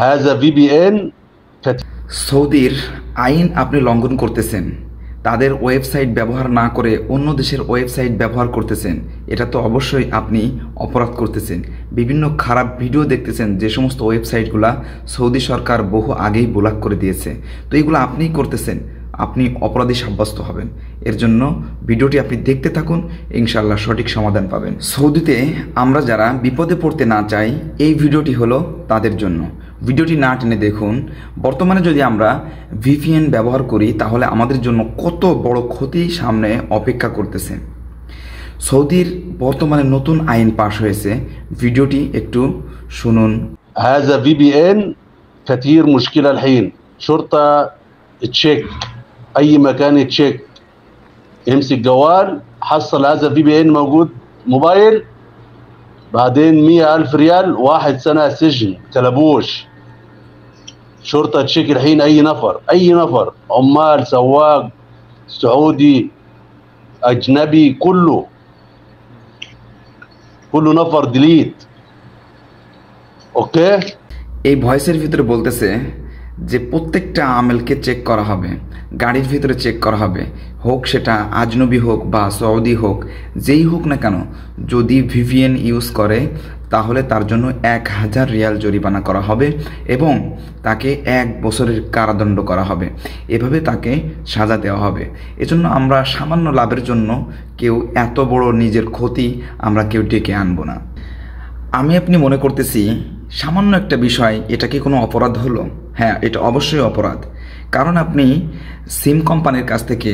هذا VPN সৌদির আইন আপনি লঙ্ঘন করতেছেন, তাদের ওয়েবসাইট ব্যবহার না করে অন্য দেশের ওয়েবসাইট ব্যবহার করতেছেন। এটা তো অবশ্যই আপনি অপরাধ করতেছেন। বিভিন্ন খারাপ ভিডিও দেখতেছেন, যে সমস্ত ওয়েবসাইটগুলো সৌদি সরকার বহু আগেই ব্লক করে দিয়েছে। তো এইগুলো আপনিই করতেছেন, আপনি অপরাধী সাব্যস্ত হবেন। এর জন্য ভিডিওটি আপনি দেখতে থাকুন, ইনশাআল্লাহ সঠিক সমাধান পাবেন। সৌদিতে আমরা যারা বিপদে পড়তে না চাই, এই ভিডিওটি হলো তাদের জন্য। ভিডিওটি না টেনে দেখুন। বর্তমানে যদি আমরা ভিপিএন ব্যবহার করি তাহলে আমাদের জন্য কত বড় ক্ষতি সামনে অপেক্ষা করতেছে। সৌদির বর্তমানে নতুন আইন পাশ হয়েছে, ভিডিওটি একটু শুনুন। هذا VPN كثير مشكلة الحين. شرطة تشيك أي مكان تشيك، يمسك جوال حصل هذا VPN موجود موبايل، بعدين 100,000 ريال، 1 سنة سجن كلبوش. شرطة تشيك الحين أي نفر عمال سواق سعودي أجنبي كله نفر ديليت. ওকে, এই ভয়েসের ভিতরে বলতেছে যে প্রত্যেকটা আমেলকে চেক করা হবে, গাড়ির ভিতরে চেক করা হবে, হোক সেটা আজনবী হোক বা সৌদি হোক, যেই হোক না কেন, যদি ভিপিএন ইউজ করে তাহলে তার জন্য 1,000 রিয়াল জরিমানা করা হবে এবং তাকে 1 বছরের কারাদণ্ড করা হবে। এভাবে তাকে সাজা দেওয়া হবে। এজন্য আমরা সামান্য লাভের জন্য কেউ এত বড় নিজের ক্ষতি আমরা কেউ ডেকে আনবো না। আমি আপনি মনে করতেছি সামান্য একটা বিষয়, এটা কি কোনো অপরাধ হলো? হ্যাঁ, এটা অবশ্যই অপরাধ। কারণ আপনি সিম কোম্পানির কাছ থেকে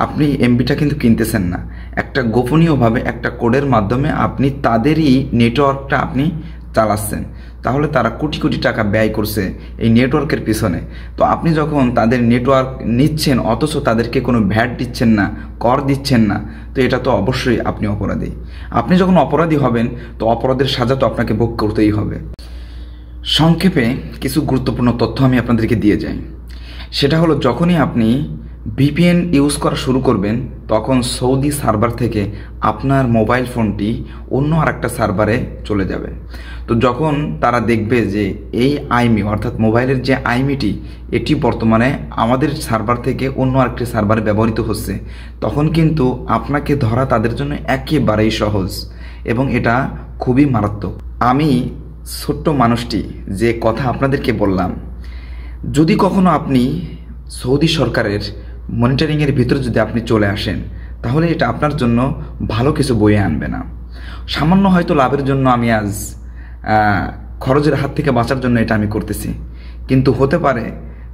আপনি এমবিটা কিন্তু কিনতেছেন না, একটা গোপনীয়ভাবে একটা কোডের মাধ্যমে আপনি তাদেরই নেটওয়ার্কটা আপনি চালাচ্ছেন। তাহলে তারা কোটি কোটি টাকা ব্যয় করছে এই নেটওয়ার্কের পিছনে। তো আপনি যখন তাদের নেটওয়ার্ক নিচ্ছেন অথচ তাদেরকে কোনো ভ্যাট দিচ্ছেন না, কর দিচ্ছেন না, তো এটা তো অবশ্যই আপনি অপরাধী। আপনি যখন অপরাধী হবেন তো অপরাধের সাজা তো আপনাকে ভোগ করতেই হবে। সংক্ষেপে কিছু গুরুত্বপূর্ণ তথ্য আমি আপনাদেরকে দিয়ে যাই। সেটা হলো, যখনই আপনি ভিপিএন ইউজ করা শুরু করবেন তখন সৌদি সার্ভার থেকে আপনার মোবাইল ফোনটি অন্য আরেকটা সার্ভারে চলে যাবে। তো যখন তারা দেখবে যে এই আইমি অর্থাৎ মোবাইলের যে আইমিটি এটি বর্তমানে আমাদের সার্ভার থেকে অন্য আরেকটি সার্ভারে ব্যবহৃত হচ্ছে, তখন কিন্তু আপনাকে ধরা তাদের জন্য একেবারেই সহজ এবং এটা খুবই মারাত্মক। আমি ছোট্ট মানুষটি যে কথা আপনাদেরকে বললাম, যদি কখনো আপনি সৌদি সরকারের মনিটরিংয়ের ভিতরে যদি আপনি চলে আসেন তাহলে এটা আপনার জন্য ভালো কিছু বয়ে আনবে না। সামান্য হয়তো লাভের জন্য আমি আজ খরচের হাত থেকে বাঁচার জন্য এটা আমি করতেছি, কিন্তু হতে পারে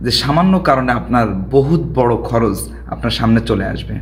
যে সামান্য কারণে আপনার বহুত বড় খরচ আপনার সামনে চলে আসবে।